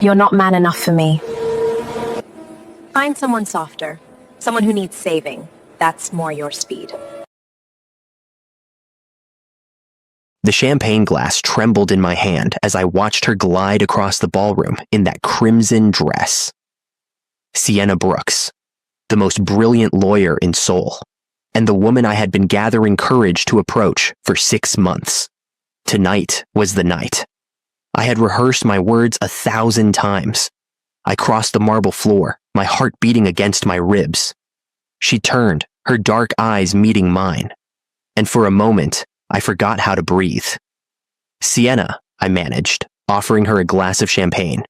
You're not man enough for me. Find someone softer. Someone who needs saving. That's more your speed. The champagne glass trembled in my hand as I watched her glide across the ballroom in that crimson dress. Sienna Brooks, the most brilliant lawyer in Seoul, and the woman I had been gathering courage to approach for 6 months. Tonight was the night. I had rehearsed my words 1,000 times. I crossed the marble floor, my heart beating against my ribs. She turned, her dark eyes meeting mine, and for a moment, I forgot how to breathe. "Sienna," I managed, offering her a glass of champagne.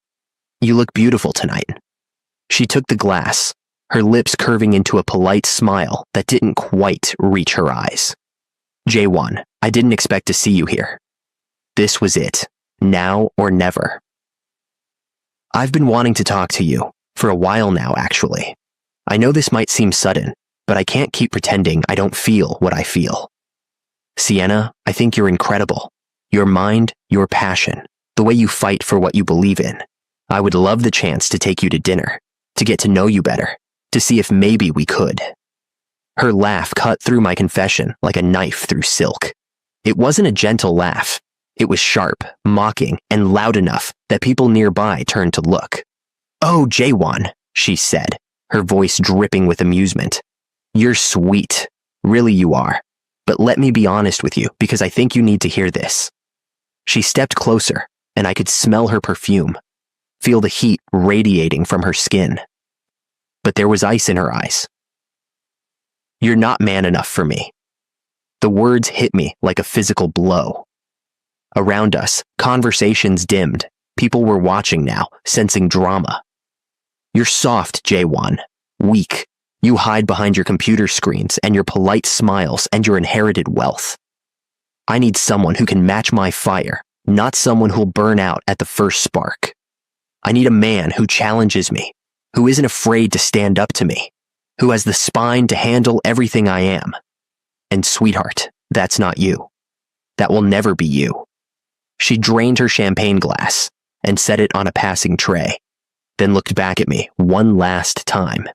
"You look beautiful tonight." She took the glass, her lips curving into a polite smile that didn't quite reach her eyes. "Jaewon, I didn't expect to see you here. This was it, now or never." "I've been wanting to talk to you, for a while now, actually. I know this might seem sudden, but I can't keep pretending I don't feel what I feel. Sienna, I think you're incredible. Your mind, your passion, the way you fight for what you believe in. I would love the chance to take you to dinner, to get to know you better, to see if maybe we could." Her laugh cut through my confession like a knife through silk. It wasn't a gentle laugh. It was sharp, mocking, and loud enough that people nearby turned to look. "Oh, Jaewon," she said, her voice dripping with amusement. "You're sweet. Really you are. But let me be honest with you, because I think you need to hear this." She stepped closer, and I could smell her perfume, feel the heat radiating from her skin. But there was ice in her eyes. "You're not man enough for me." The words hit me like a physical blow. Around us, conversations dimmed. People were watching now, sensing drama. "You're soft, Jaewon. Weak. You hide behind your computer screens and your polite smiles and your inherited wealth. I need someone who can match my fire, not someone who'll burn out at the first spark. I need a man who challenges me, who isn't afraid to stand up to me, who has the spine to handle everything I am. And sweetheart, that's not you. That will never be you." She drained her champagne glass and set it on a passing tray, then looked back at me one last time.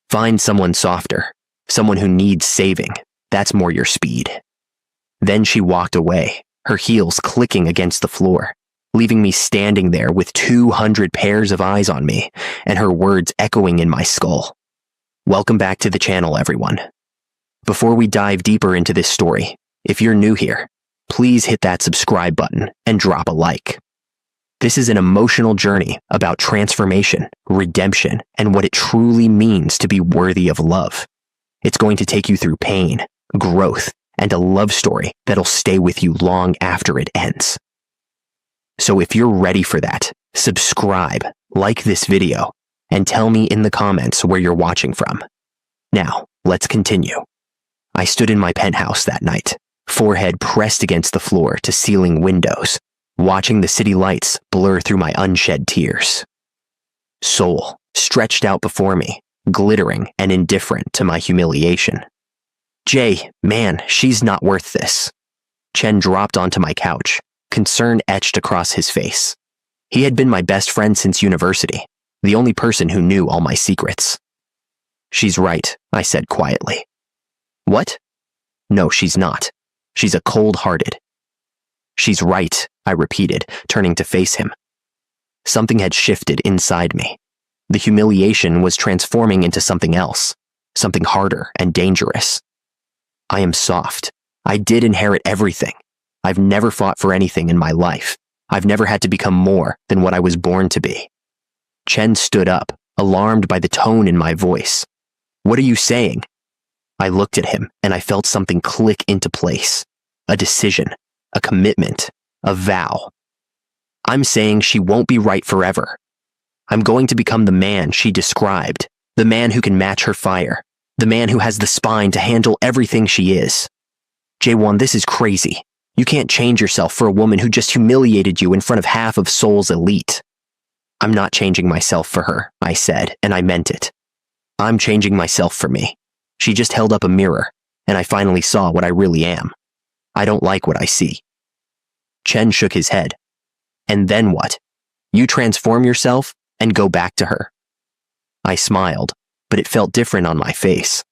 "Find someone softer, someone who needs saving. That's more your speed." Then she walked away, her heels clicking against the floor, leaving me standing there with 200 pairs of eyes on me and her words echoing in my skull. Welcome back to the channel, everyone. Before we dive deeper into this story, if you're new here, please hit that subscribe button and drop a like. This is an emotional journey about transformation, redemption, and what it truly means to be worthy of love. It's going to take you through pain, growth, and a love story that'll stay with you long after it ends. So if you're ready for that, subscribe, like this video, and tell me in the comments where you're watching from. Now, let's continue. I stood in my penthouse that night, forehead pressed against the floor to ceiling windows, watching the city lights blur through my unshed tears. Seoul stretched out before me, glittering and indifferent to my humiliation. "Jay, man, she's not worth this." Chen dropped onto my couch, concern etched across his face. He had been my best friend since university, the only person who knew all my secrets. "She's right," I said quietly. "What?" "No, she's not. She's a cold-hearted." "She's right," I repeated, turning to face him. Something had shifted inside me. The humiliation was transforming into something else, something harder and dangerous. I am soft. I did inherit everything. I've never fought for anything in my life. I've never had to become more than what I was born to be. Chen stood up, alarmed by the tone in my voice. "What are you saying?" I looked at him and I felt something click into place. A decision, a commitment, a vow. "I'm saying she won't be right forever. I'm going to become the man she described, the man who can match her fire, the man who has the spine to handle everything she is. Jaewon, this is crazy. You can't change yourself for a woman who just humiliated you in front of half of Seoul's elite." "I'm not changing myself for her," I said, and I meant it. "I'm changing myself for me. She just held up a mirror, and I finally saw what I really am. I don't like what I see." Chen shook his head. "And then what?" You transform yourself and go back to her." I smiled, but it felt different on my face.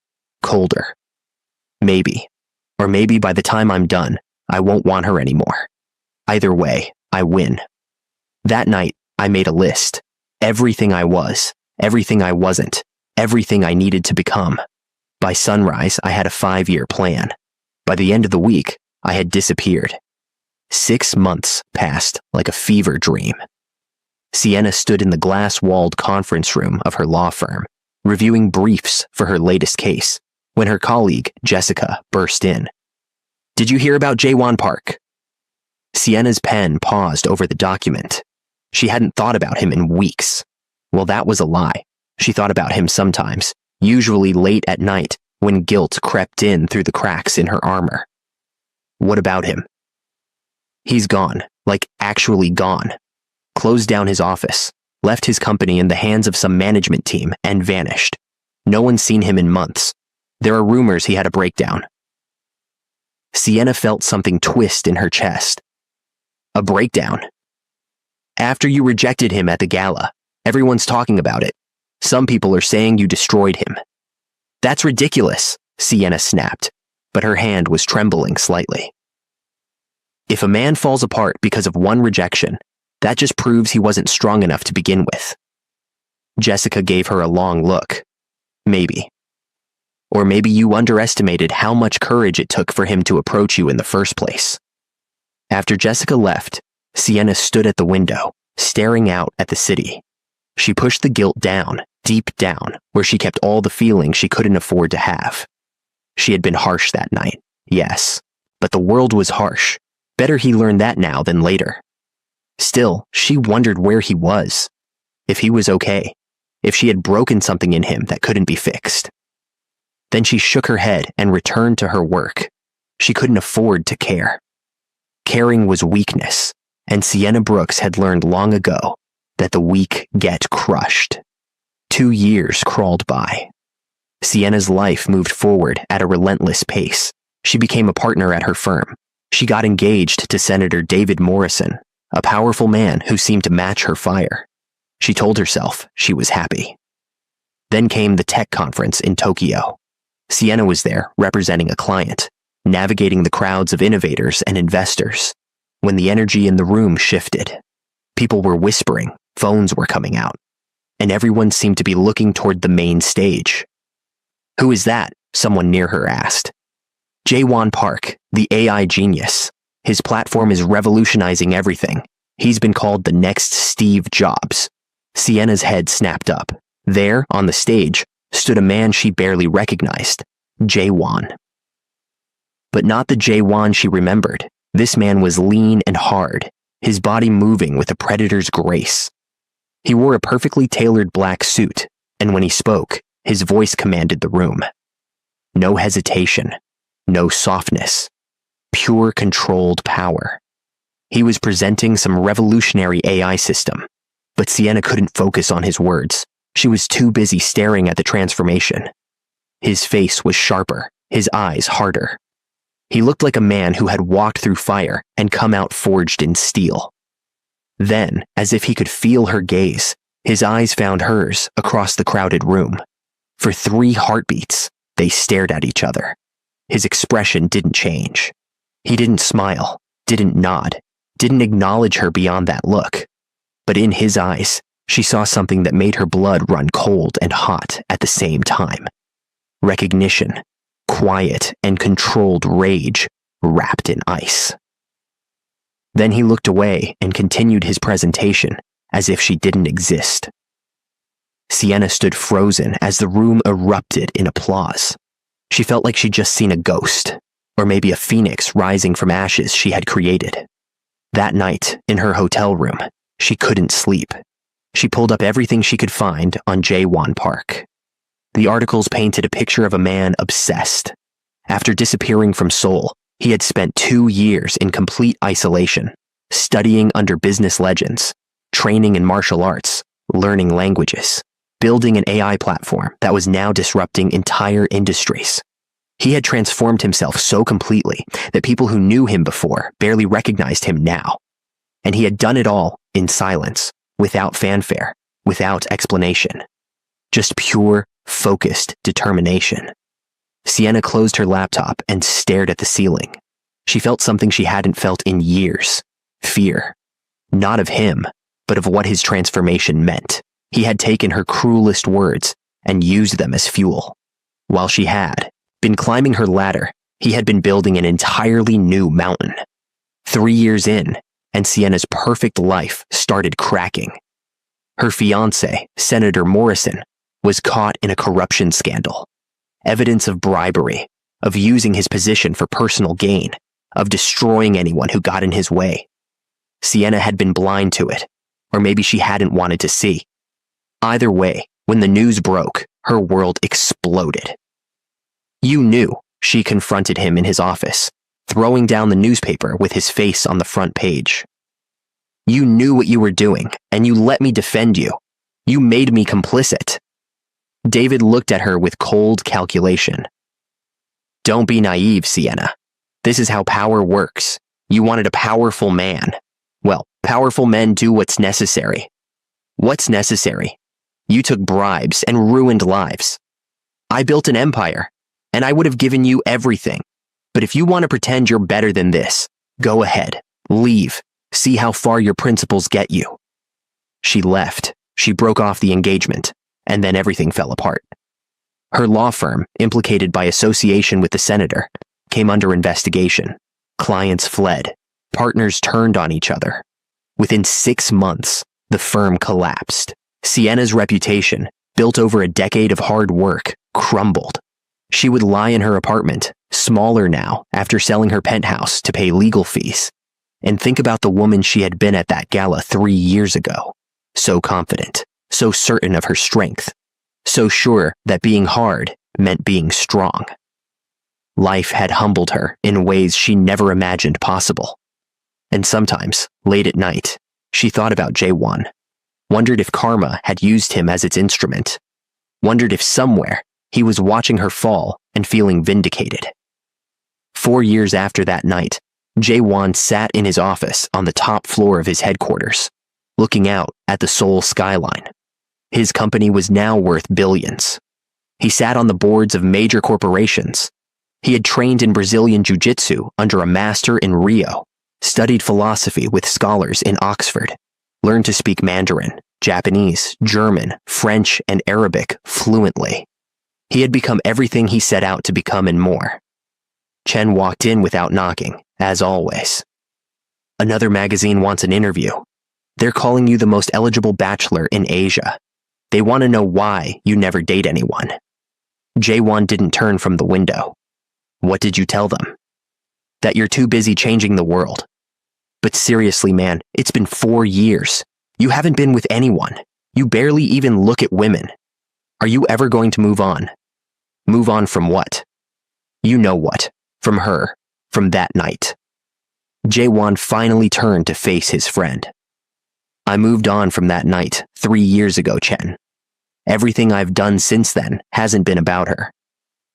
Colder. Maybe. Or maybe by the time I'm done, I won't want her anymore. Either way, I win. That night, I made a list. Everything I was, everything I wasn't, everything I needed to become. By sunrise, I had a 5-year plan. By the end of the week, I had disappeared. 6 months passed like a fever dream. Sienna stood in the glass-walled conference room of her law firm, reviewing briefs for her latest case, when her colleague, Jessica, burst in. "Did you hear about Jaewon Park?" Sienna's pen paused over the document. She hadn't thought about him in weeks. Well, that was a lie. She thought about him sometimes, usually late at night, when guilt crept in through the cracks in her armor. "What about him?" "He's gone, like actually gone. Closed down his office, left his company in the hands of some management team, and vanished. No one's seen him in months. There are rumors he had a breakdown." Sienna felt something twist in her chest. "A breakdown?" "After you rejected him at the gala, everyone's talking about it. Some people are saying you destroyed him." "That's ridiculous," Sienna snapped, but her hand was trembling slightly. "If a man falls apart because of one rejection, that just proves he wasn't strong enough to begin with." Jessica gave her a long look. "Maybe. Or maybe you underestimated how much courage it took for him to approach you in the first place." After Jessica left, Sienna stood at the window, staring out at the city. She pushed the guilt down, deep down, where she kept all the feelings she couldn't afford to have. She had been harsh that night, yes, but the world was harsh. Better he learned that now than later. Still, she wondered where he was. If he was okay. If she had broken something in him that couldn't be fixed. Then she shook her head and returned to her work. She couldn't afford to care. Caring was weakness, and Sienna Brooks had learned long ago that the weak get crushed. 2 years crawled by. Sienna's life moved forward at a relentless pace. She became a partner at her firm. She got engaged to Senator David Morrison, a powerful man who seemed to match her fire. She told herself she was happy. Then came the tech conference in Tokyo. Sienna was there representing a client, navigating the crowds of innovators and investors. When the energy in the room shifted, people were whispering, phones were coming out, and everyone seemed to be looking toward the main stage. "Who is that?" someone near her asked. "Jaewon Park, the AI genius. His platform is revolutionizing everything. He's been called the next Steve Jobs." Sienna's head snapped up. There, on the stage, stood a man she barely recognized, Jaewon. But not the Jaewon she remembered. This man was lean and hard, his body moving with a predator's grace. He wore a perfectly tailored black suit, and when he spoke, his voice commanded the room. No hesitation, no softness, pure controlled power. He was presenting some revolutionary AI system, but Sienna couldn't focus on his words. She was too busy staring at the transformation. His face was sharper, his eyes harder. He looked like a man who had walked through fire and come out forged in steel. Then, as if he could feel her gaze, his eyes found hers across the crowded room. For 3 heartbeats, they stared at each other. His expression didn't change. He didn't smile, didn't nod, didn't acknowledge her beyond that look. But in his eyes, she saw something that made her blood run cold and hot at the same time. Recognition, quiet and controlled rage wrapped in ice. Then he looked away and continued his presentation as if she didn't exist. Sienna stood frozen as the room erupted in applause. She felt like she'd just seen a ghost, or maybe a phoenix rising from ashes she had created. That night, in her hotel room, she couldn't sleep. She pulled up everything she could find on Jaewon Park. The articles painted a picture of a man obsessed. After disappearing from Seoul, he had spent 2 years in complete isolation, studying under business legends, training in martial arts, learning languages, building an AI platform that was now disrupting entire industries. He had transformed himself so completely that people who knew him before barely recognized him now. And he had done it all in silence, without fanfare, without explanation. Just pure, focused determination. Sienna closed her laptop and stared at the ceiling. She felt something she hadn't felt in years. Fear. Not of him, but of what his transformation meant. He had taken her cruelest words and used them as fuel. While she had been climbing her ladder, he had been building an entirely new mountain. 3 years in, and Sienna's perfect life started cracking. Her fiancé, Senator Morrison, was caught in a corruption scandal. Evidence of bribery, of using his position for personal gain, of destroying anyone who got in his way. Sienna had been blind to it, or maybe she hadn't wanted to see. Either way, when the news broke, her world exploded. "You knew," she confronted him in his office, throwing down the newspaper with his face on the front page. "You knew what you were doing, and you let me defend you. You made me complicit." David looked at her with cold calculation. "Don't be naive, Sienna. This is how power works. You wanted a powerful man. Well, powerful men do what's necessary." "What's necessary?" "You took bribes and ruined lives. I built an empire, and I would have given you everything. But if you want to pretend you're better than this, go ahead, leave, see how far your principles get you." She left. She broke off the engagement, and then everything fell apart. Her law firm, implicated by association with the senator, came under investigation. Clients fled. Partners turned on each other. Within 6 months, the firm collapsed. Sienna's reputation, built over a decade of hard work, crumbled. She would lie in her apartment, smaller now after selling her penthouse to pay legal fees, and think about the woman she had been at that gala 3 years ago. So confident, so certain of her strength, so sure that being hard meant being strong. Life had humbled her in ways she never imagined possible. And sometimes, late at night, she thought about Jaewon, wondered if karma had used him as its instrument, wondered if somewhere he was watching her fall and feeling vindicated. 4 years after that night, Jaewon sat in his office on the top floor of his headquarters, looking out at the Seoul skyline. His company was now worth billions. He sat on the boards of major corporations. He had trained in Brazilian jiu-jitsu under a master in Rio, studied philosophy with scholars in Oxford, learned to speak Mandarin, Japanese, German, French, and Arabic fluently. He had become everything he set out to become and more. Chen walked in without knocking, as always. "Another magazine wants an interview. They're calling you the most eligible bachelor in Asia. They want to know why you never date anyone." Jaewon didn't turn from the window. "What did you tell them?" "That you're too busy changing the world." "But seriously, man, it's been 4 years. You haven't been with anyone. You barely even look at women. Are you ever going to move on?" "Move on from what?" "You know what. From her. From that night." Jaewon finally turned to face his friend. "I moved on from that night 3 years ago, Chen. Everything I've done since then hasn't been about her.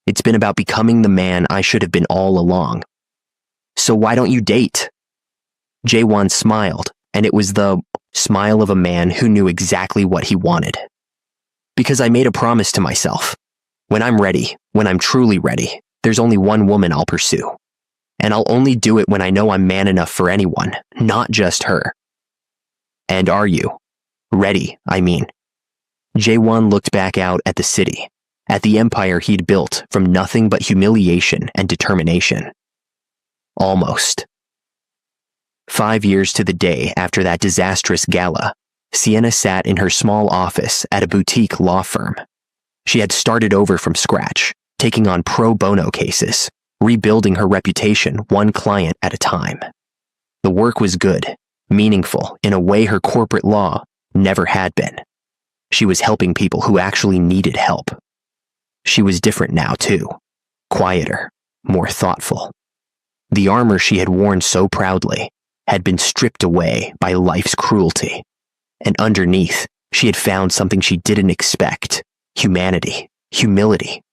It's been about becoming the man I should have been all along." "So why don't you date?" Jaewon smiled, and it was the smile of a man who knew exactly what he wanted. "Because I made a promise to myself. When I'm ready, when I'm truly ready, there's only one woman I'll pursue. And I'll only do it when I know I'm man enough for anyone, not just her." "And are you? Ready, I mean." Jaewon looked back out at the city, at the empire he'd built from nothing but humiliation and determination. Almost. 5 years to the day after that disastrous gala, Sienna sat in her small office at a boutique law firm. She had started over from scratch, taking on pro bono cases, rebuilding her reputation one client at a time. The work was good, meaningful in a way her corporate law never had been. She was helping people who actually needed help. She was different now, too. Quieter, more thoughtful. The armor she had worn so proudly had been stripped away by life's cruelty. And underneath, she had found something she didn't expect: humanity, humility.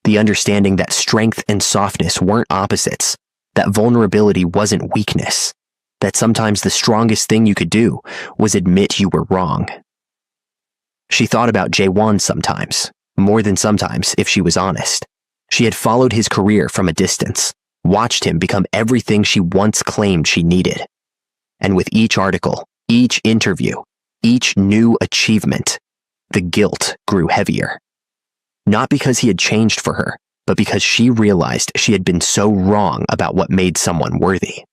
The understanding that strength and softness weren't opposites, that vulnerability wasn't weakness. that sometimes the strongest thing you could do was admit you were wrong. She thought about Jaewon sometimes, more than sometimes if she was honest. She had followed his career from a distance, watched him become everything she once claimed she needed. And with each article, each interview, each new achievement, the guilt grew heavier. Not because he had changed for her, but because she realized she had been so wrong about what made someone worthy.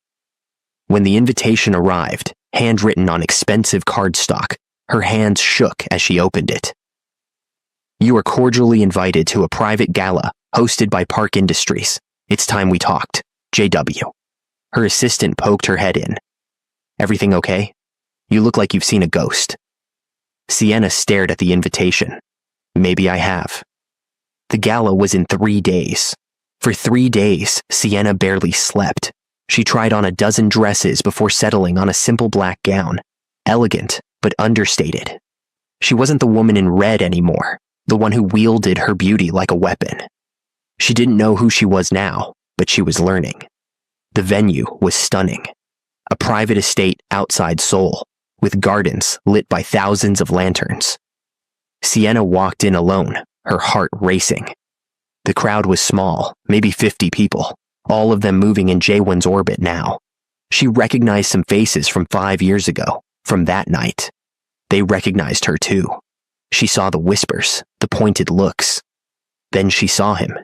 When the invitation arrived, handwritten on expensive cardstock, her hands shook as she opened it. "You are cordially invited to a private gala hosted by Park Industries. It's time we talked. JW." Her assistant poked her head in. "Everything okay? You look like you've seen a ghost." Sienna stared at the invitation. "Maybe I have." The gala was in 3 days. For 3 days, Sienna barely slept. She tried on a dozen dresses before settling on a simple black gown, elegant but understated. She wasn't the woman in red anymore, the one who wielded her beauty like a weapon. She didn't know who she was now, but she was learning. The venue was stunning. A private estate outside Seoul, with gardens lit by thousands of lanterns. Sienna walked in alone, her heart racing. The crowd was small, maybe 50 people, all of them moving in Jaewon's orbit now. She recognized some faces from 5 years ago, from that night. They recognized her too. She saw the whispers, the pointed looks. Then she saw him.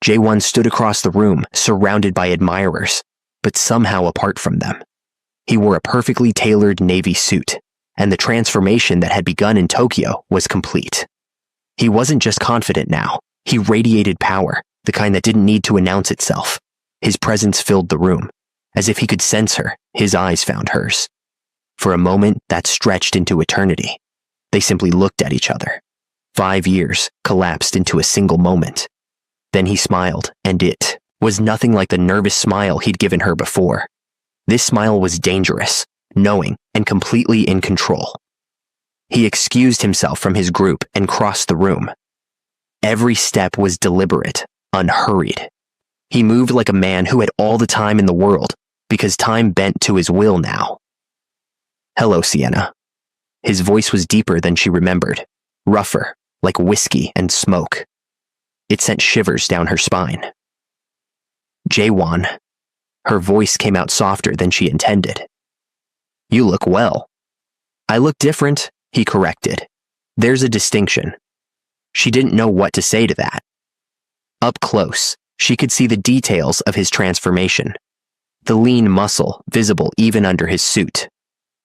Jaewon stood across the room, surrounded by admirers, but somehow apart from them. He wore a perfectly tailored navy suit, and the transformation that had begun in Tokyo was complete. He wasn't just confident now, he radiated power, the kind that didn't need to announce itself. His presence filled the room. As if he could sense her, his eyes found hers. For a moment, that stretched into eternity. They simply looked at each other. 5 years collapsed into a single moment. Then he smiled, and it was nothing like the nervous smile he'd given her before. This smile was dangerous, knowing, and completely in control. He excused himself from his group and crossed the room. Every step was deliberate, unhurried. He moved like a man who had all the time in the world, because time bent to his will now. "Hello, Sienna." His voice was deeper than she remembered, rougher, like whiskey and smoke. It sent shivers down her spine. "Jaewon." Her voice came out softer than she intended. "You look well." "I look different," he corrected. "There's a distinction." She didn't know what to say to that. Up close, she could see the details of his transformation. The lean muscle visible even under his suit.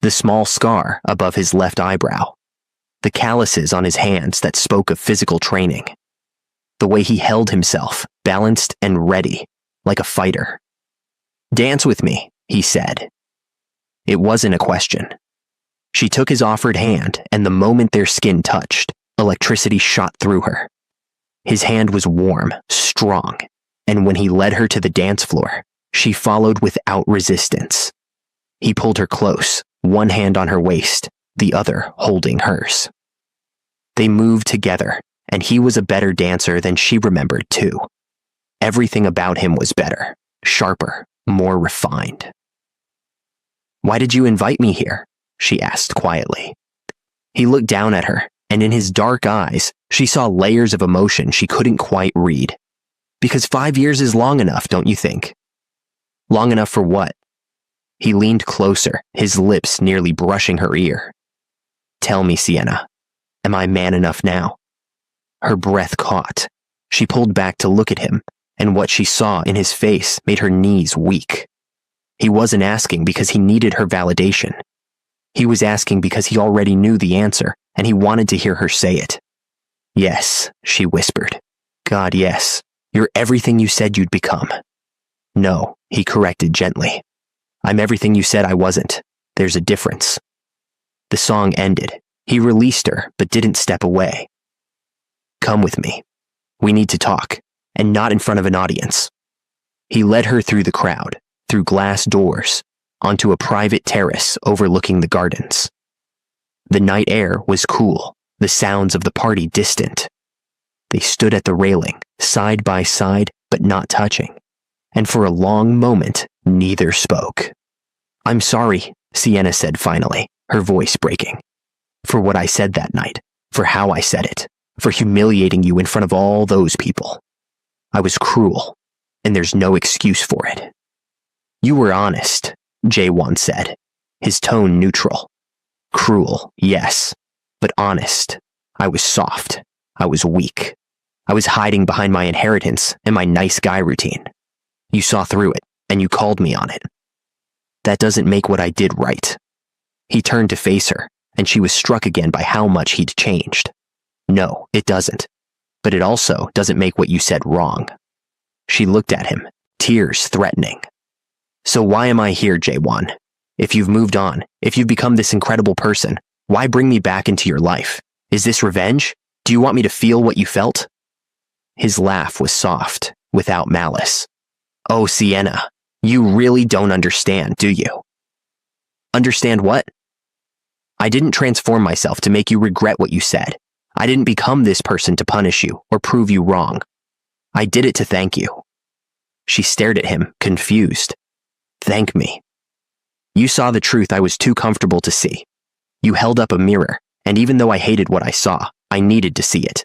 The small scar above his left eyebrow. The calluses on his hands that spoke of physical training. The way he held himself, balanced and ready, like a fighter. "Dance with me," he said. It wasn't a question. She took his offered hand, and the moment their skin touched, electricity shot through her. His hand was warm, strong, and when he led her to the dance floor, she followed without resistance. He pulled her close, one hand on her waist, the other holding hers. They moved together, and he was a better dancer than she remembered too. Everything about him was better, sharper, more refined. "Why did you invite me here?" she asked quietly. He looked down at her, and in his dark eyes, she saw layers of emotion she couldn't quite read. "Because 5 years is long enough, don't you think?" "Long enough for what?" He leaned closer, his lips nearly brushing her ear. "Tell me, Sienna, am I man enough now?" Her breath caught. She pulled back to look at him, and what she saw in his face made her knees weak. He wasn't asking because he needed her validation. He was asking because he already knew the answer, and he wanted to hear her say it. "Yes," she whispered. "God, yes. You're everything you said you'd become." "No," he corrected gently. "I'm everything you said I wasn't. There's a difference." The song ended. He released her, but didn't step away. "Come with me. We need to talk, and not in front of an audience." He led her through the crowd, through glass doors, onto a private terrace overlooking the gardens. The night air was cool, the sounds of the party distant. They stood at the railing, side by side, but not touching, and for a long moment, neither spoke. I'm sorry, Sienna said finally, her voice breaking. For what I said that night, for how I said it, for humiliating you in front of all those people. I was cruel, and there's no excuse for it. You were honest, Jae-won said, his tone neutral. Cruel, yes, but honest. I was soft. I was weak. I was hiding behind my inheritance and my nice guy routine. You saw through it, and you called me on it. That doesn't make what I did right. He turned to face her, and she was struck again by how much he'd changed. No, it doesn't. But it also doesn't make what you said wrong. She looked at him, tears threatening. So why am I here, Jae-won? If you've moved on, if you've become this incredible person, why bring me back into your life? Is this revenge? Do you want me to feel what you felt? His laugh was soft, without malice. Oh, Sienna, you really don't understand, do you? Understand what? I didn't transform myself to make you regret what you said. I didn't become this person to punish you or prove you wrong. I did it to thank you. She stared at him, confused. Thank me. You saw the truth I was too comfortable to see. You held up a mirror, and even though I hated what I saw, I needed to see it.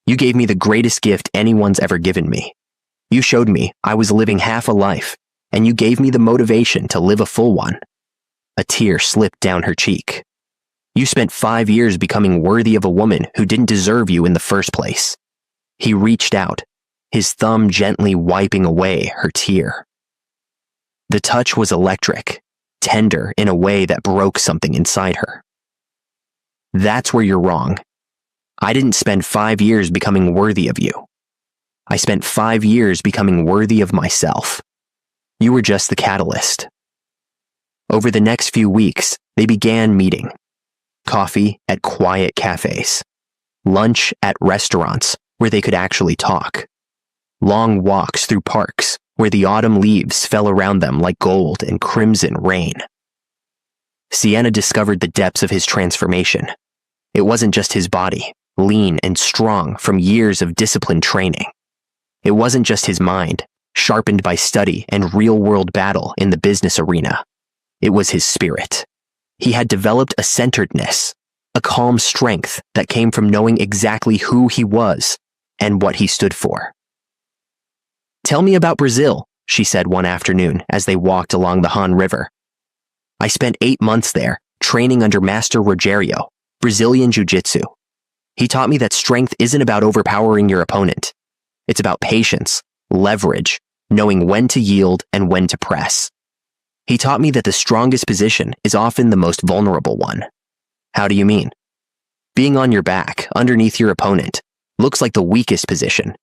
You gave me the greatest gift anyone's ever given me. You showed me I was living half a life, and you gave me the motivation to live a full one. A tear slipped down her cheek. You spent 5 years becoming worthy of a woman who didn't deserve you in the first place. He reached out, his thumb gently wiping away her tear. The touch was electric, tender in a way that broke something inside her. That's where you're wrong. I didn't spend 5 years becoming worthy of you. I spent 5 years becoming worthy of myself. You were just the catalyst. Over the next few weeks, they began meeting. Coffee at quiet cafes. Lunch at restaurants where they could actually talk. Long walks through parks where the autumn leaves fell around them like gold and crimson rain. Sienna discovered the depths of his transformation. It wasn't just his body, lean and strong from years of disciplined training. It wasn't just his mind, sharpened by study and real-world battle in the business arena. It was his spirit. He had developed a centeredness, a calm strength that came from knowing exactly who he was and what he stood for. Tell me about Brazil, she said one afternoon as they walked along the Han River. I spent 8 months there, training under Master Rogério, Brazilian Jiu-Jitsu. He taught me that strength isn't about overpowering your opponent. It's about patience, leverage, knowing when to yield and when to press. He taught me that the strongest position is often the most vulnerable one. How do you mean? Being on your back, underneath your opponent, looks like the weakest position.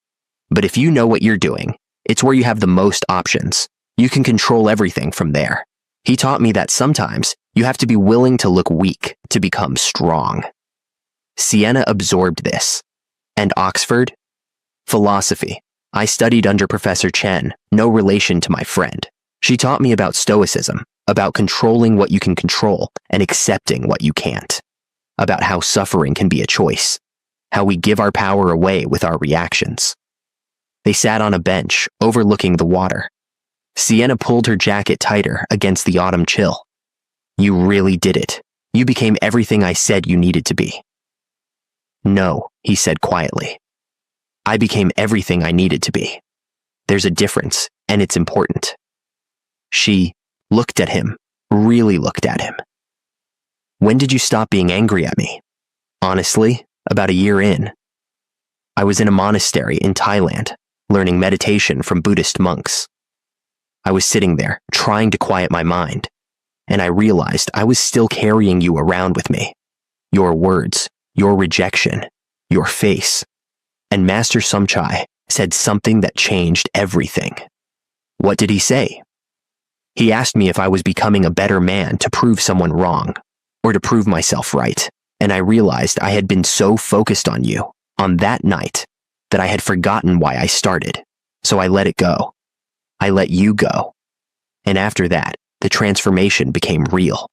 But if you know what you're doing, it's where you have the most options. You can control everything from there. He taught me that sometimes you have to be willing to look weak to become strong. Sienna absorbed this. And Oxford? Philosophy. I studied under Professor Chen, no relation to my friend. She taught me about stoicism, about controlling what you can control and accepting what you can't, about how suffering can be a choice, how we give our power away with our reactions. They sat on a bench, overlooking the water. Sienna pulled her jacket tighter against the autumn chill. You really did it. You became everything I said you needed to be. No, he said quietly. I became everything I needed to be. There's a difference, and it's important. She looked at him, really looked at him. When did you stop being angry at me? Honestly, about a year in. I was in a monastery in Thailand, learning meditation from Buddhist monks. I was sitting there, trying to quiet my mind, and I realized I was still carrying you around with me. Your words, your rejection, your face. And Master Sumchai said something that changed everything. What did he say? He asked me if I was becoming a better man to prove someone wrong, or to prove myself right, and I realized I had been so focused on you, on that night, that I had forgotten why I started, so I let it go. I let you go. And after that, the transformation became real.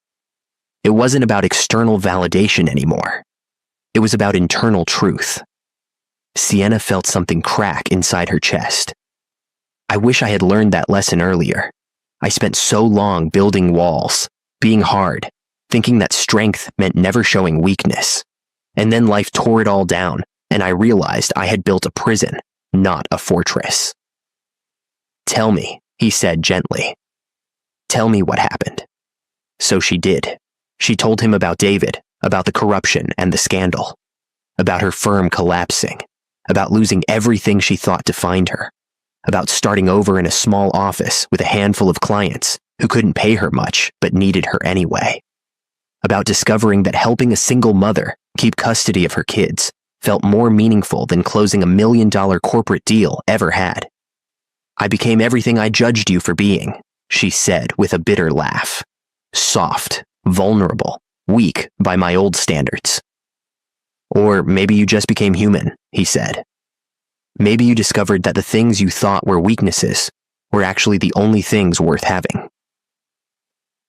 It wasn't about external validation anymore. It was about internal truth. Sienna felt something crack inside her chest. I wish I had learned that lesson earlier. I spent so long building walls, being hard, thinking that strength meant never showing weakness. And then life tore it all down, and I realized I had built a prison, not a fortress. "Tell me," he said gently. "Tell me what happened." So she did. She told him about David, about the corruption and the scandal, about her firm collapsing, about losing everything she thought defined her, about starting over in a small office with a handful of clients who couldn't pay her much but needed her anyway, about discovering that helping a single mother keep custody of her kids felt more meaningful than closing $1 million corporate deal ever had. "I became everything I judged you for being," she said with a bitter laugh. "Soft, vulnerable, weak by my old standards." "Or maybe you just became human," he said. "Maybe you discovered that the things you thought were weaknesses were actually the only things worth having."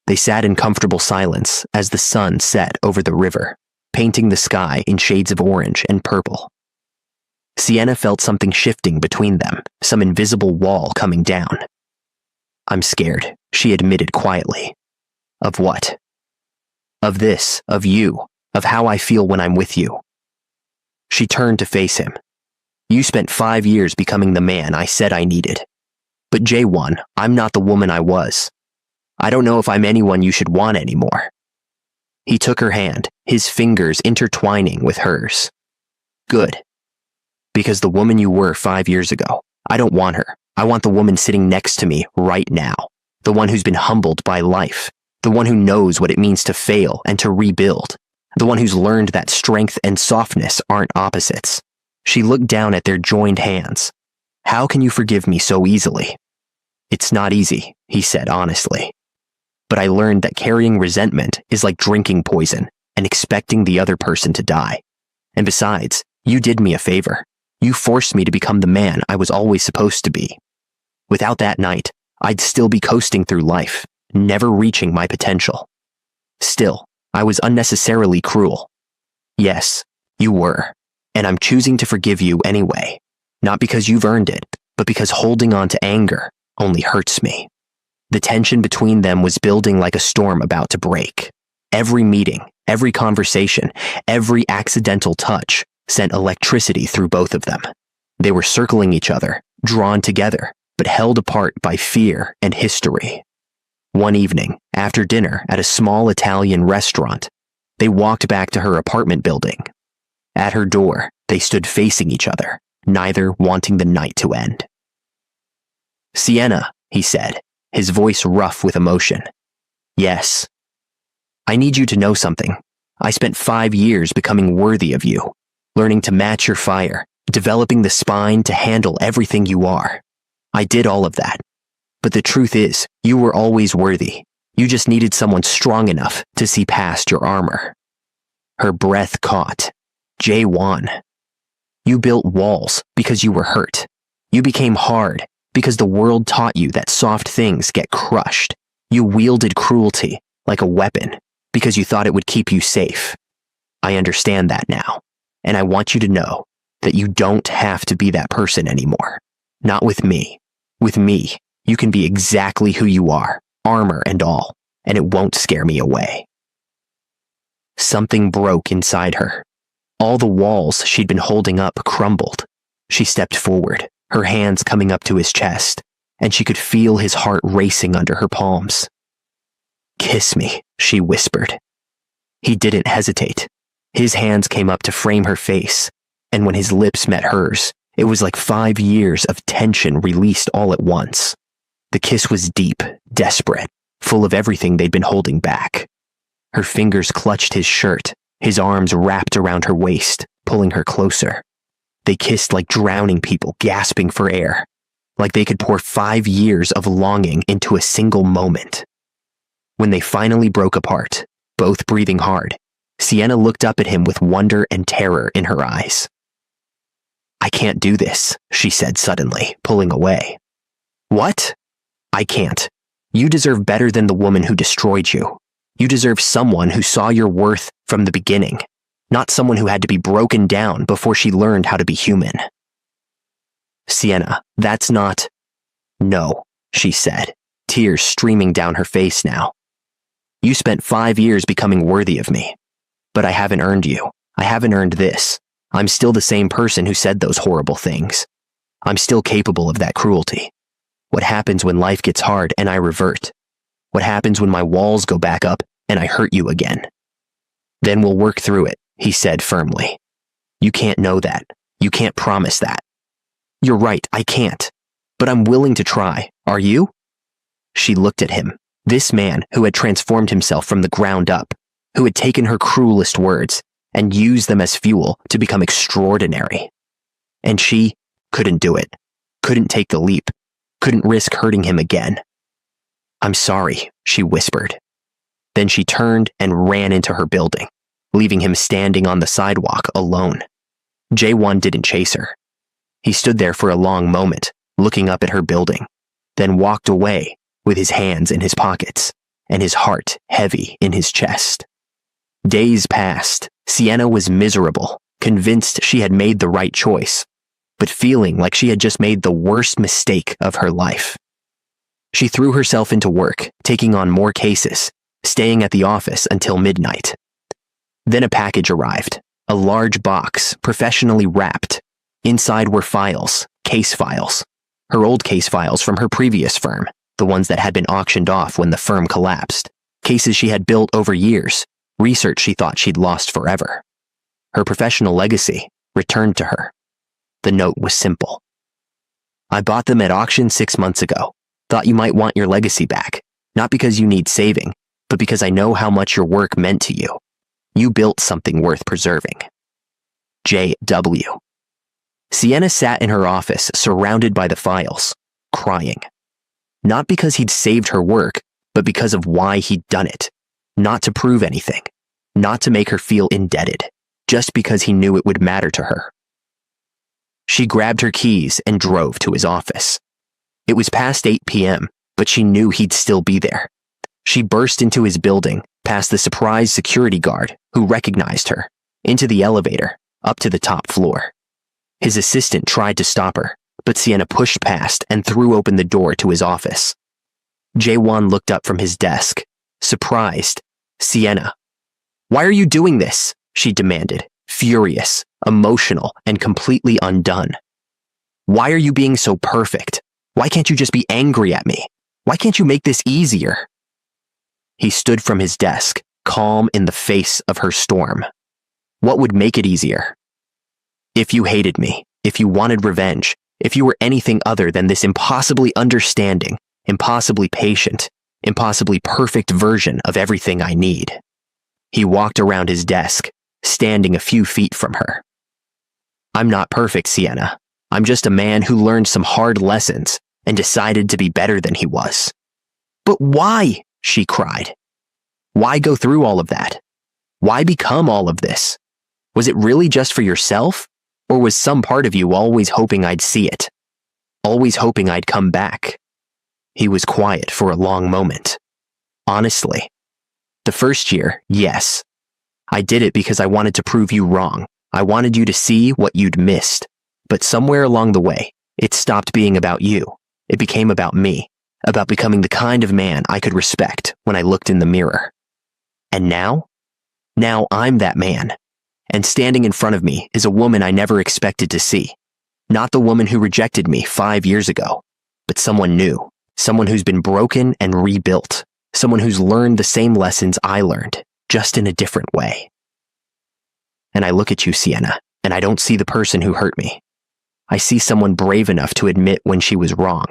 They sat in comfortable silence as the sun set over the river, painting the sky in shades of orange and purple. Sienna felt something shifting between them, some invisible wall coming down. "I'm scared," she admitted quietly. "Of what?" "Of this, of you, of how I feel when I'm with you." She turned to face him. "You spent 5 years becoming the man I said I needed. But J1, I'm not the woman I was. I don't know if I'm anyone you should want anymore." He took her hand, his fingers intertwining with hers. "Good. Because the woman you were 5 years ago, I don't want her. I want the woman sitting next to me right now. The one who's been humbled by life. The one who knows what it means to fail and to rebuild. The one who's learned that strength and softness aren't opposites." She looked down at their joined hands. "How can you forgive me so easily?" "It's not easy," he said honestly. "But I learned that carrying resentment is like drinking poison and expecting the other person to die. And besides, you did me a favor. You forced me to become the man I was always supposed to be. Without that night, I'd still be coasting through life, never reaching my potential. Still, I was unnecessarily cruel. Yes, you were. And I'm choosing to forgive you anyway. Not because you've earned it, but because holding on to anger only hurts me." The tension between them was building like a storm about to break. Every meeting, every conversation, every accidental touch sent electricity through both of them. They were circling each other, drawn together, but held apart by fear and history. One evening, after dinner at a small Italian restaurant, they walked back to her apartment building. At her door, they stood facing each other, neither wanting the night to end. "Sienna," he said, his voice rough with emotion. "Yes. I need you to know something. I spent 5 years becoming worthy of you, learning to match your fire, developing the spine to handle everything you are. I did all of that. But the truth is, you were always worthy. You just needed someone strong enough to see past your armor." Her breath caught. "J1. You built walls because you were hurt. You became hard because the world taught you that soft things get crushed. You wielded cruelty like a weapon because you thought it would keep you safe. I understand that now, and I want you to know that you don't have to be that person anymore. Not with me. With me, you can be exactly who you are, armor and all, and it won't scare me away." Something broke inside her. All the walls she'd been holding up crumbled. She stepped forward, her hands coming up to his chest, and she could feel his heart racing under her palms. "Kiss me," she whispered. He didn't hesitate. His hands came up to frame her face, and when his lips met hers, it was like 5 years of tension released all at once. The kiss was deep, desperate, full of everything they'd been holding back. Her fingers clutched his shirt, his arms wrapped around her waist, pulling her closer. They kissed like drowning people gasping for air, like they could pour 5 years of longing into a single moment. When they finally broke apart, both breathing hard, Sienna looked up at him with wonder and terror in her eyes. "I can't do this," she said suddenly, pulling away. "What?" "I can't. You deserve better than the woman who destroyed you. You deserve someone who saw your worth from the beginning, not someone who had to be broken down before she learned how to be human." "Sienna, that's not—" "No," she said, tears streaming down her face now. You spent 5 years becoming worthy of me. But I haven't earned you. I haven't earned this. I'm still the same person who said those horrible things. I'm still capable of that cruelty. What happens when life gets hard and I revert? What happens when my walls go back up and I hurt you again? Then we'll work through it, he said firmly. You can't know that. You can't promise that. You're right, I can't. But I'm willing to try. Are you? She looked at him, this man who had transformed himself from the ground up, who had taken her cruelest words and used them as fuel to become extraordinary. And she couldn't do it, couldn't take the leap, couldn't risk hurting him again. I'm sorry, she whispered. Then she turned and ran into her building, leaving him standing on the sidewalk alone. Jaewon didn't chase her. He stood there for a long moment, looking up at her building, then walked away with his hands in his pockets and his heart heavy in his chest. Days passed. Sienna was miserable, convinced she had made the right choice, but feeling like she had just made the worst mistake of her life. She threw herself into work, taking on more cases, staying at the office until midnight. Then a package arrived, a large box, professionally wrapped. Inside were files, case files, her old case files from her previous firm, the ones that had been auctioned off when the firm collapsed, cases she had built over years, research she thought she'd lost forever. Her professional legacy returned to her. The note was simple. I bought them at auction 6 months ago. Thought you might want your legacy back, not because you need saving, but because I know how much your work meant to you. You built something worth preserving. J.W. Sienna sat in her office, surrounded by the files, crying. Not because he'd saved her work, but because of why he'd done it. Not to prove anything, not to make her feel indebted, just because he knew it would matter to her. She grabbed her keys and drove to his office. It was past 8 p.m., but she knew he'd still be there. She burst into his building, past the surprised security guard, who recognized her, into the elevator, up to the top floor. His assistant tried to stop her, but Sienna pushed past and threw open the door to his office. Jaewon looked up from his desk, surprised. Sienna. Why are you doing this? She demanded, furious, emotional, and completely undone. Why are you being so perfect? Why can't you just be angry at me? Why can't you make this easier? He stood from his desk, calm in the face of her storm. What would make it easier? If you hated me, if you wanted revenge, if you were anything other than this impossibly understanding, impossibly patient, impossibly perfect version of everything I need. He walked around his desk, standing a few feet from her. I'm not perfect, Sienna. I'm just a man who learned some hard lessons and decided to be better than he was. But why? She cried. Why go through all of that? Why become all of this? Was it really just for yourself? Or was some part of you always hoping I'd see it? Always hoping I'd come back? He was quiet for a long moment. Honestly, the first year, yes. I did it because I wanted to prove you wrong. I wanted you to see what you'd missed. But somewhere along the way, it stopped being about you. It became about me, about becoming the kind of man I could respect when I looked in the mirror. And now? Now I'm that man. And standing in front of me is a woman I never expected to see. Not the woman who rejected me 5 years ago, but someone new. Someone who's been broken and rebuilt. Someone who's learned the same lessons I learned, just in a different way. And I look at you, Sienna, and I don't see the person who hurt me. I see someone brave enough to admit when she was wrong.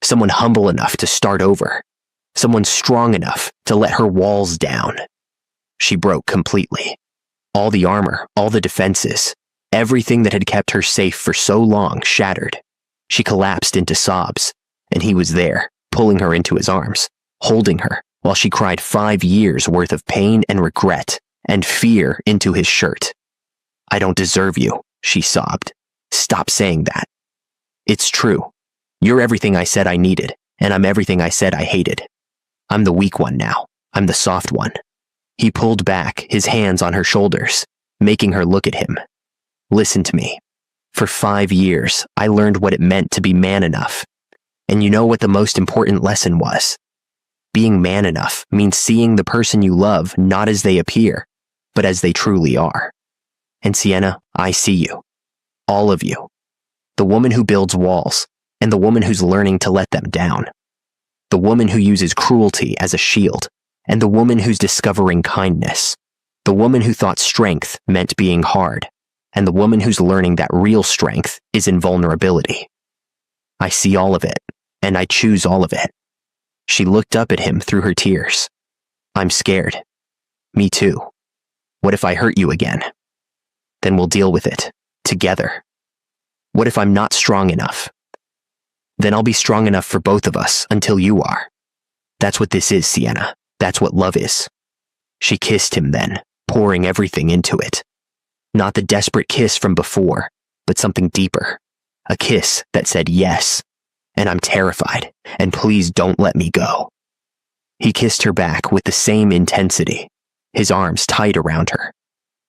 Someone humble enough to start over. Someone strong enough to let her walls down. She broke completely. All the armor, all the defenses, everything that had kept her safe for so long shattered. She collapsed into sobs, and he was there, pulling her into his arms, holding her, while she cried 5 years worth of pain and regret and fear into his shirt. I don't deserve you, she sobbed. Stop saying that. It's true. You're everything I said I needed, and I'm everything I said I hated. I'm the weak one now. I'm the soft one. He pulled back, his hands on her shoulders, making her look at him. Listen to me. For 5 years, I learned what it meant to be man enough. And you know what the most important lesson was? Being man enough means seeing the person you love not as they appear, but as they truly are. And Sienna, I see you. All of you. The woman who builds walls, and the woman who's learning to let them down. The woman who uses cruelty as a shield, and the woman who's discovering kindness. The woman who thought strength meant being hard, and the woman who's learning that real strength is in vulnerability. I see all of it, and I choose all of it. She looked up at him through her tears. I'm scared. Me too. What if I hurt you again? Then we'll deal with it, together. What if I'm not strong enough? Then I'll be strong enough for both of us until you are. That's what this is, Sienna. That's what love is. She kissed him then, pouring everything into it. Not the desperate kiss from before, but something deeper. A kiss that said yes. And I'm terrified, and please don't let me go. He kissed her back with the same intensity, his arms tight around her,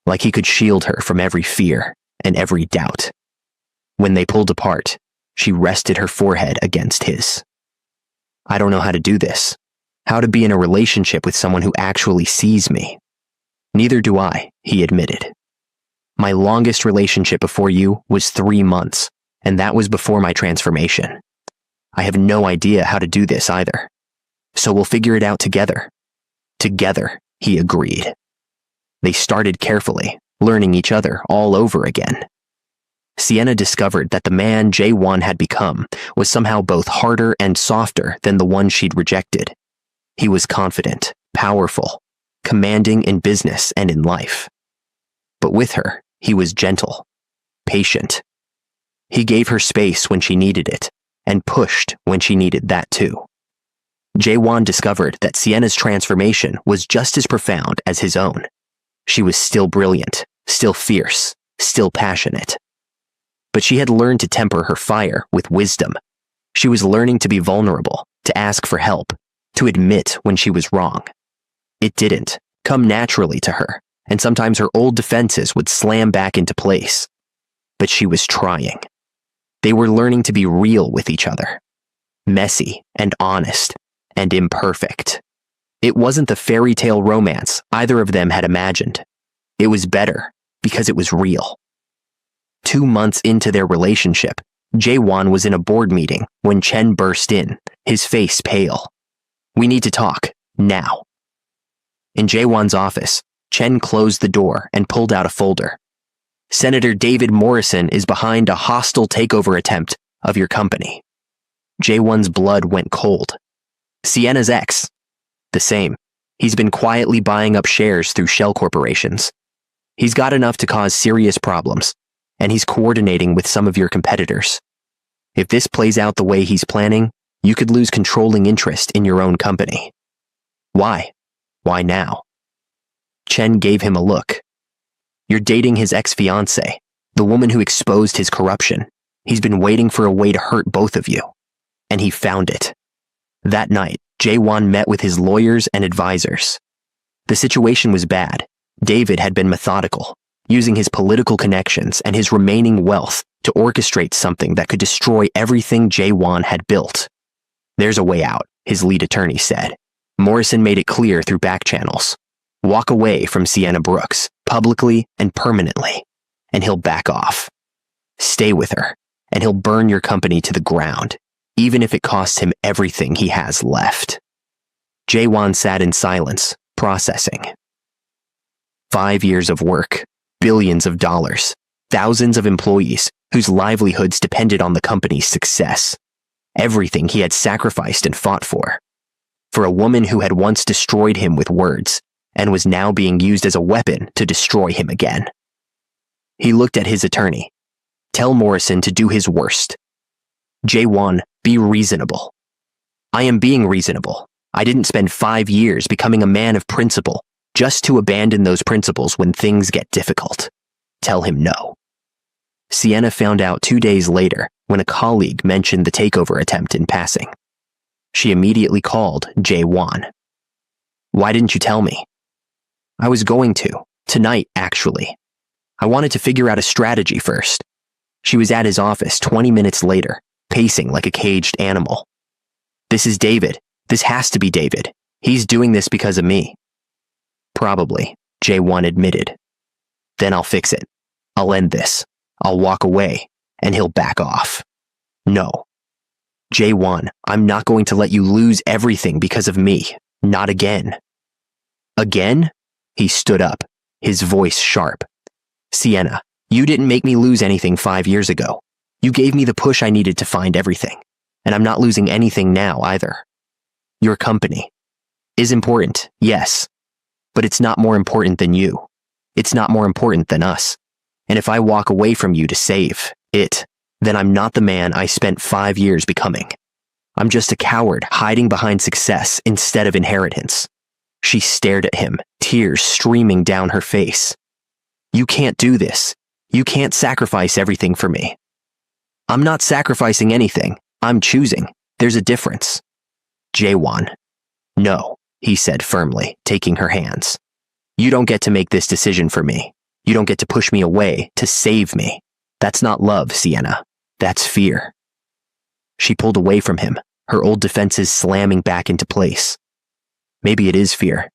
like he could shield her from every fear and every doubt. When they pulled apart, she rested her forehead against his. I don't know how to do this, how to be in a relationship with someone who actually sees me. Neither do I, he admitted. My longest relationship before you was 3 months, and that was before my transformation. I have no idea how to do this either. So we'll figure it out together. Together, he agreed. They started carefully, learning each other all over again. Sienna discovered that the man Jae-won had become was somehow both harder and softer than the one she'd rejected. He was confident, powerful, commanding in business and in life. But with her, he was gentle, patient. He gave her space when she needed it, and pushed when she needed that too. Jae-won discovered that Sienna's transformation was just as profound as his own. She was still brilliant, still fierce, still passionate. But she had learned to temper her fire with wisdom. She was learning to be vulnerable, to ask for help, to admit when she was wrong. It didn't come naturally to her, and sometimes her old defenses would slam back into place. But she was trying. They were learning to be real with each other. Messy and honest and imperfect. It wasn't the fairy tale romance either of them had imagined. It was better because it was real. 2 months into their relationship, Jae-won was in a board meeting when Chen burst in, his face pale. We need to talk, now. In Jae-won's office, Chen closed the door and pulled out a folder. Senator David Morrison is behind a hostile takeover attempt of your company. Jae-won's blood went cold. Sienna's ex. The same. He's been quietly buying up shares through shell corporations. He's got enough to cause serious problems, and he's coordinating with some of your competitors. If this plays out the way he's planning, you could lose controlling interest in your own company. Why? Why now? Chen gave him a look. You're dating his ex-fiancée, the woman who exposed his corruption. He's been waiting for a way to hurt both of you. And he found it. That night, Jae-won met with his lawyers and advisors. The situation was bad. David had been methodical, using his political connections and his remaining wealth to orchestrate something that could destroy everything Jae-won had built. There's a way out, his lead attorney said. Morrison made it clear through back channels. Walk away from Sienna Brooks, publicly and permanently, and he'll back off. Stay with her, and he'll burn your company to the ground, even if it costs him everything he has left. Jae-won sat in silence, processing. 5 years of work, billions of dollars, thousands of employees whose livelihoods depended on the company's success. Everything he had sacrificed and fought for. For a woman who had once destroyed him with words, and was now being used as a weapon to destroy him again. He looked at his attorney. Tell Morrison to do his worst. Jae-won, be reasonable. I am being reasonable. I didn't spend 5 years becoming a man of principle just to abandon those principles when things get difficult. Tell him no. Sienna found out 2 days later when a colleague mentioned the takeover attempt in passing. She immediately called Jae-won. Why didn't you tell me? I was going to, tonight actually. I wanted to figure out a strategy first. She was at his office 20 minutes later, pacing like a caged animal, This is David. This has to be David. He's doing this because of me. Probably, J1 admitted. Then I'll fix it. I'll end this. I'll walk away, and he'll back off. No. J1, I'm not going to let you lose everything because of me. Not again. Again? He stood up, his voice sharp. Sienna, you didn't make me lose anything 5 years ago. You gave me the push I needed to find everything, and I'm not losing anything now either. Your company is important, yes, but it's not more important than you. It's not more important than us. And if I walk away from you to save it, then I'm not the man I spent 5 years becoming. I'm just a coward hiding behind success instead of inheritance. She stared at him, tears streaming down her face. You can't do this. You can't sacrifice everything for me. I'm not sacrificing anything. I'm choosing. There's a difference. Jaewon. No, he said firmly, taking her hands. You don't get to make this decision for me. You don't get to push me away to save me. That's not love, Sienna. That's fear. She pulled away from him, her old defenses slamming back into place. Maybe it is fear.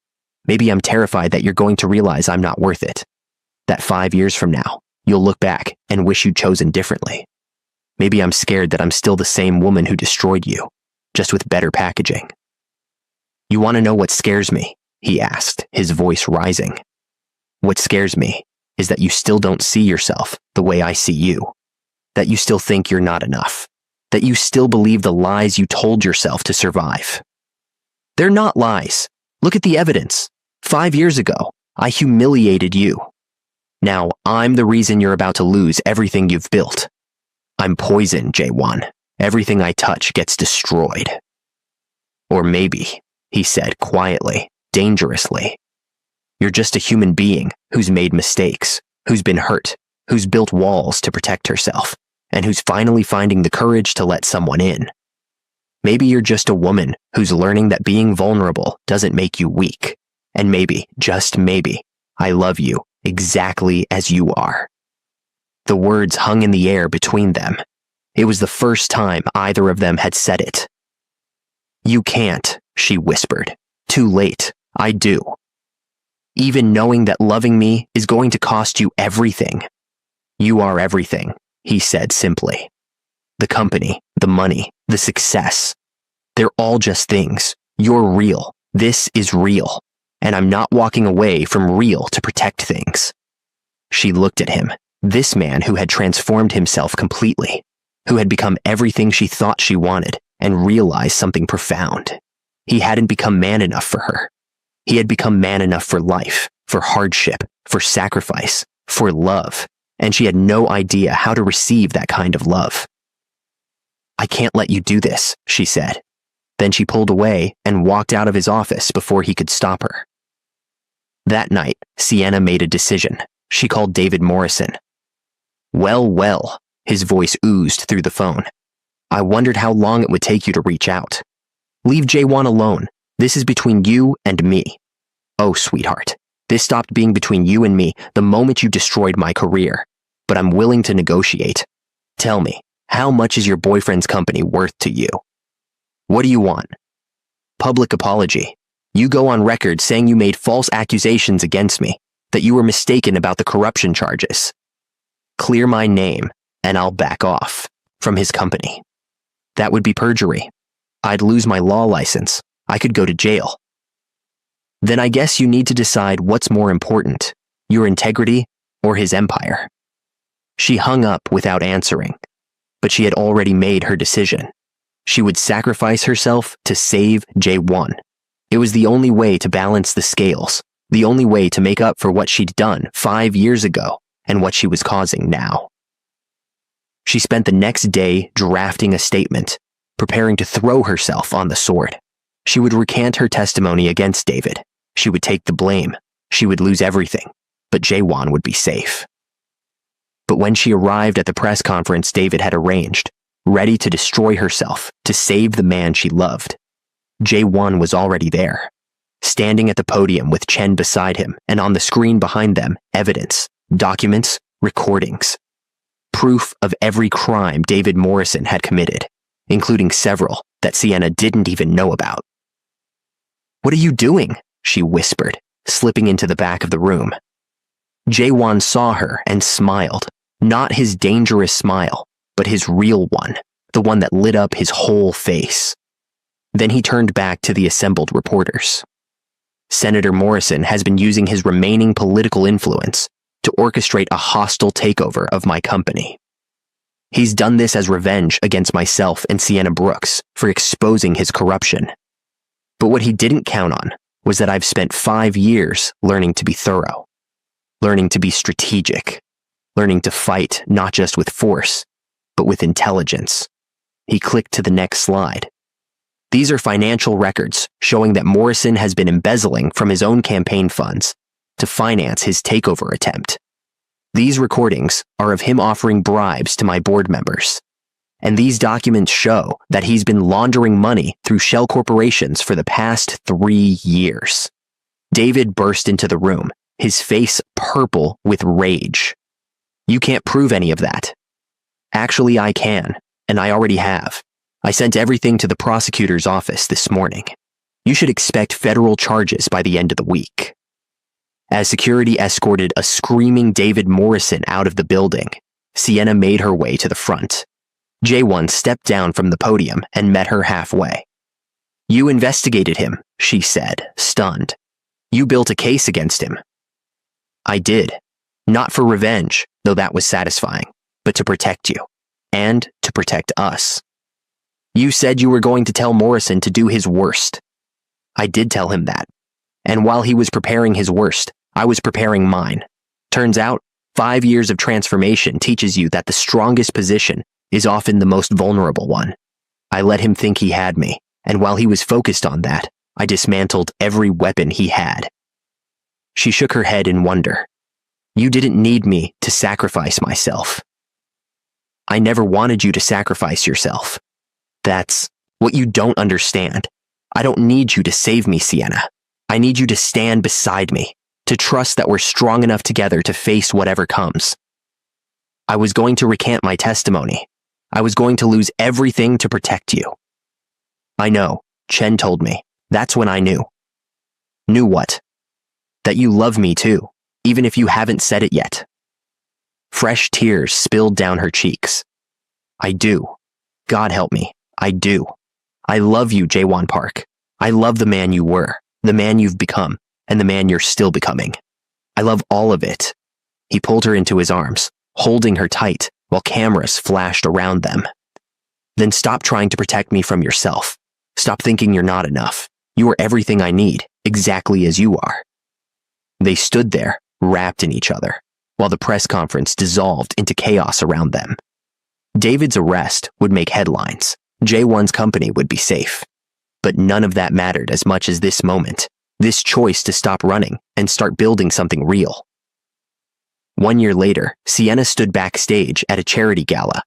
Maybe I'm terrified that you're going to realize I'm not worth it. That 5 years from now, you'll look back and wish you'd chosen differently. Maybe I'm scared that I'm still the same woman who destroyed you, just with better packaging. You want to know what scares me? He asked, his voice rising. What scares me is that you still don't see yourself the way I see you. That you still think you're not enough. That you still believe the lies you told yourself to survive. They're not lies. Look at the evidence. 5 years ago, I humiliated you. Now, I'm the reason you're about to lose everything you've built. I'm poison, Jaewon. Everything I touch gets destroyed. Or maybe, he said quietly, dangerously. You're just a human being who's made mistakes, who's been hurt, who's built walls to protect herself, and who's finally finding the courage to let someone in. Maybe you're just a woman who's learning that being vulnerable doesn't make you weak. And maybe, just maybe, I love you exactly as you are. The words hung in the air between them. It was the first time either of them had said it. You can't, she whispered. Too late, I do. Even knowing that loving me is going to cost you everything. You are everything, he said simply. The company, the money, the success. They're all just things. You're real. This is real. And I'm not walking away from real to protect things. She looked at him, this man who had transformed himself completely, who had become everything she thought she wanted, and realized something profound. He hadn't become man enough for her. He had become man enough for life, for hardship, for sacrifice, for love, and she had no idea how to receive that kind of love. I can't let you do this, she said. Then she pulled away and walked out of his office before he could stop her. That night, Sienna made a decision. She called David Morrison. Well, his voice oozed through the phone. I wondered how long it would take you to reach out. Leave Jaewon alone. This is between you and me. Oh, sweetheart, this stopped being between you and me the moment you destroyed my career. But I'm willing to negotiate. Tell me, how much is your boyfriend's company worth to you? What do you want? Public apology. You go on record saying you made false accusations against me, that you were mistaken about the corruption charges. Clear my name, and I'll back off from his company. That would be perjury. I'd lose my law license. I could go to jail. Then I guess you need to decide what's more important, your integrity or his empire. She hung up without answering, but she had already made her decision. She would sacrifice herself to save Jaewon. It was the only way to balance the scales, the only way to make up for what she'd done 5 years ago and what she was causing now. She spent the next day drafting a statement, preparing to throw herself on the sword. She would recant her testimony against David. She would take the blame. She would lose everything, but Jaewon would be safe. But when she arrived at the press conference David had arranged, ready to destroy herself to save the man she loved, Jaewon was already there, standing at the podium with Chen beside him, and on the screen behind them, evidence, documents, recordings. Proof of every crime David Morrison had committed, including several that Sienna didn't even know about. "What are you doing?" she whispered, slipping into the back of the room. Jaewon saw her and smiled, not his dangerous smile, but his real one, the one that lit up his whole face. Then he turned back to the assembled reporters. "Senator Morrison has been using his remaining political influence to orchestrate a hostile takeover of my company. He's done this as revenge against myself and Sienna Brooks for exposing his corruption. But what he didn't count on was that I've spent 5 years learning to be thorough, learning to be strategic, learning to fight not just with force, but with intelligence." He clicked to the next slide. "These are financial records showing that Morrison has been embezzling from his own campaign funds to finance his takeover attempt. These recordings are of him offering bribes to my board members. And these documents show that he's been laundering money through shell corporations for the past 3 years. David burst into the room, his face purple with rage. "You can't prove any of that." "Actually, I can, and I already have. I sent everything to the prosecutor's office this morning. You should expect federal charges by the end of the week." As security escorted a screaming David Morrison out of the building, Sienna made her way to the front. Jaewon stepped down from the podium and met her halfway. "You investigated him," she said, stunned. "You built a case against him." "I did. Not for revenge, though that was satisfying, but to protect you, and to protect us. You said you were going to tell Morrison to do his worst. I did tell him that. And while he was preparing his worst, I was preparing mine. Turns out, 5 years of transformation teaches you that the strongest position is often the most vulnerable one. I let him think he had me, and while he was focused on that, I dismantled every weapon he had." She shook her head in wonder. "You didn't need me to sacrifice myself." "I never wanted you to sacrifice yourself. That's what you don't understand. I don't need you to save me, Sienna. I need you to stand beside me, to trust that we're strong enough together to face whatever comes. I was going to recant my testimony. I was going to lose everything to protect you." "I know," Chen told me. "That's when I knew." "Knew what?" "That you love me too, even if you haven't said it yet." Fresh tears spilled down her cheeks. "I do. God help me. I do. I love you, Jaewon Park. I love the man you were, the man you've become, and the man you're still becoming. I love all of it." He pulled her into his arms, holding her tight while cameras flashed around them. "Then stop trying to protect me from yourself. Stop thinking you're not enough. You are everything I need, exactly as you are." They stood there, wrapped in each other, while the press conference dissolved into chaos around them. David's arrest would make headlines. Jaewon's company would be safe. But none of that mattered as much as this moment, this choice to stop running and start building something real. 1 year later, Sienna stood backstage at a charity gala,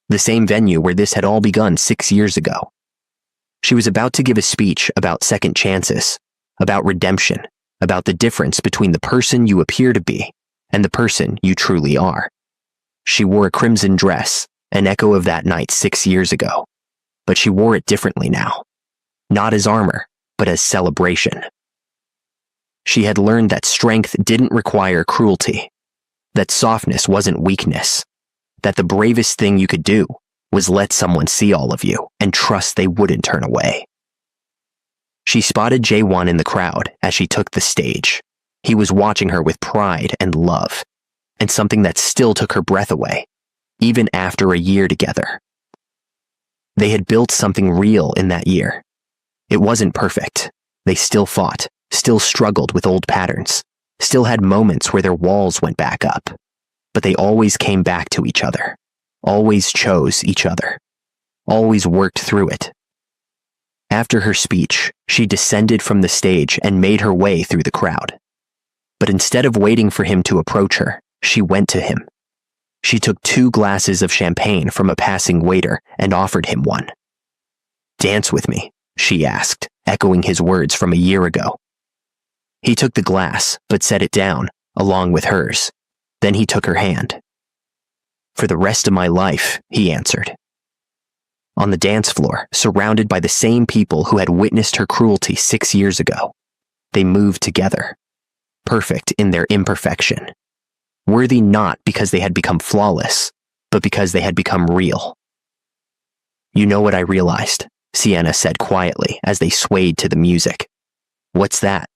the same venue where this had all begun 6 years ago. She was about to give a speech about second chances, about redemption, about the difference between the person you appear to be and the person you truly are. She wore a crimson dress, an echo of that night 6 years ago, but she wore it differently now. Not as armor, but as celebration. She had learned that strength didn't require cruelty, that softness wasn't weakness, that the bravest thing you could do was let someone see all of you and trust they wouldn't turn away. She spotted Jaewon in the crowd as she took the stage. He was watching her with pride and love, and something that still took her breath away, even after a year together. They had built something real in that year. It wasn't perfect. They still fought, still struggled with old patterns, still had moments where their walls went back up. But they always came back to each other, always chose each other, always worked through it. After her speech, she descended from the stage and made her way through the crowd. But instead of waiting for him to approach her, she went to him. She took 2 glasses of champagne from a passing waiter and offered him one. "Dance with me," she asked, echoing his words from a year ago. He took the glass, but set it down, along with hers. Then he took her hand. "For the rest of my life," he answered. on the dance floor, surrounded by the same people who had witnessed her cruelty 6 years ago. They moved together, perfect in their imperfection. Worthy not because they had become flawless, but because they had become real. "You know what I realized," Sienna said quietly as they swayed to the music. "What's that?"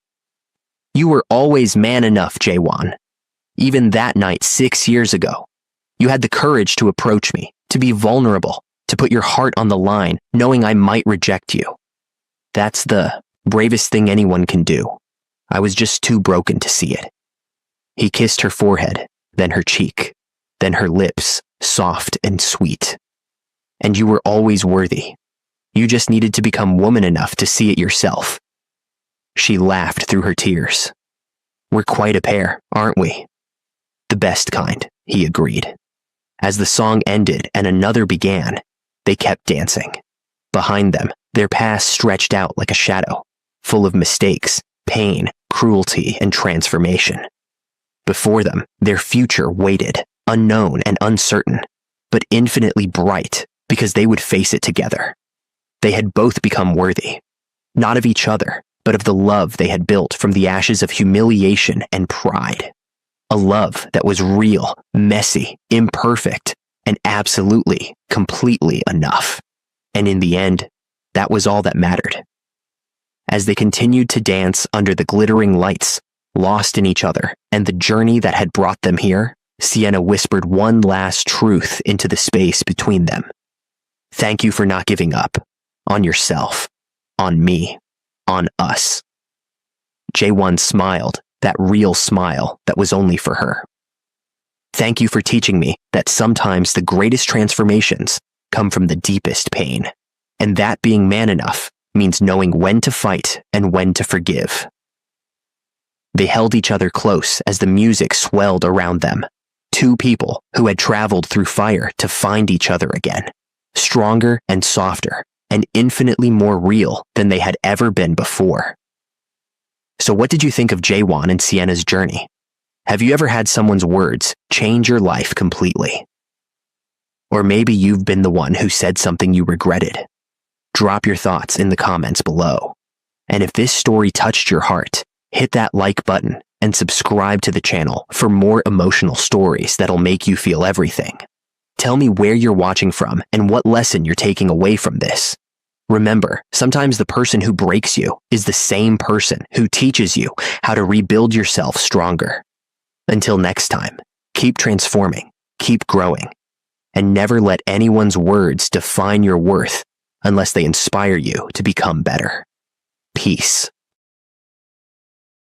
"You were always man enough, Jaewon. Even that night 6 years ago. You had the courage to approach me, to be vulnerable, to put your heart on the line, knowing I might reject you. That's the bravest thing anyone can do. I was just too broken to see it." He kissed her forehead, then her cheek, then her lips, soft and sweet. "And you were always worthy. You just needed to become woman enough to see it yourself." She laughed through her tears. "We're quite a pair, aren't we?" "The best kind," he agreed. As the song ended and another began, they kept dancing. Behind them, their past stretched out like a shadow, full of mistakes, pain, cruelty, and transformation. Before them, their future waited, unknown and uncertain, but infinitely bright because they would face it together. They had both become worthy, not of each other, but of the love they had built from the ashes of humiliation and pride. A love that was real, messy, imperfect, and absolutely, completely enough. And in the end, that was all that mattered. As they continued to dance under the glittering lights, lost in each other and the journey that had brought them here, Sienna whispered one last truth into the space between them. "Thank you for not giving up. On yourself. On me. On us." Jaewon smiled, that real smile that was only for her. "Thank you for teaching me that sometimes the greatest transformations come from the deepest pain, and that being man enough means knowing when to fight and when to forgive." They held each other close as the music swelled around them. Two people who had traveled through fire to find each other again, stronger and softer, and infinitely more real than they had ever been before. So what did you think of Jaewon and Sienna's journey? Have you ever had someone's words change your life completely? Or maybe you've been the one who said something you regretted. Drop your thoughts in the comments below. And if this story touched your heart, hit that like button and subscribe to the channel for more emotional stories that'll make you feel everything. Tell me where you're watching from and what lesson you're taking away from this. Remember, sometimes the person who breaks you is the same person who teaches you how to rebuild yourself stronger. Until next time, keep transforming, keep growing, and never let anyone's words define your worth unless they inspire you to become better. Peace.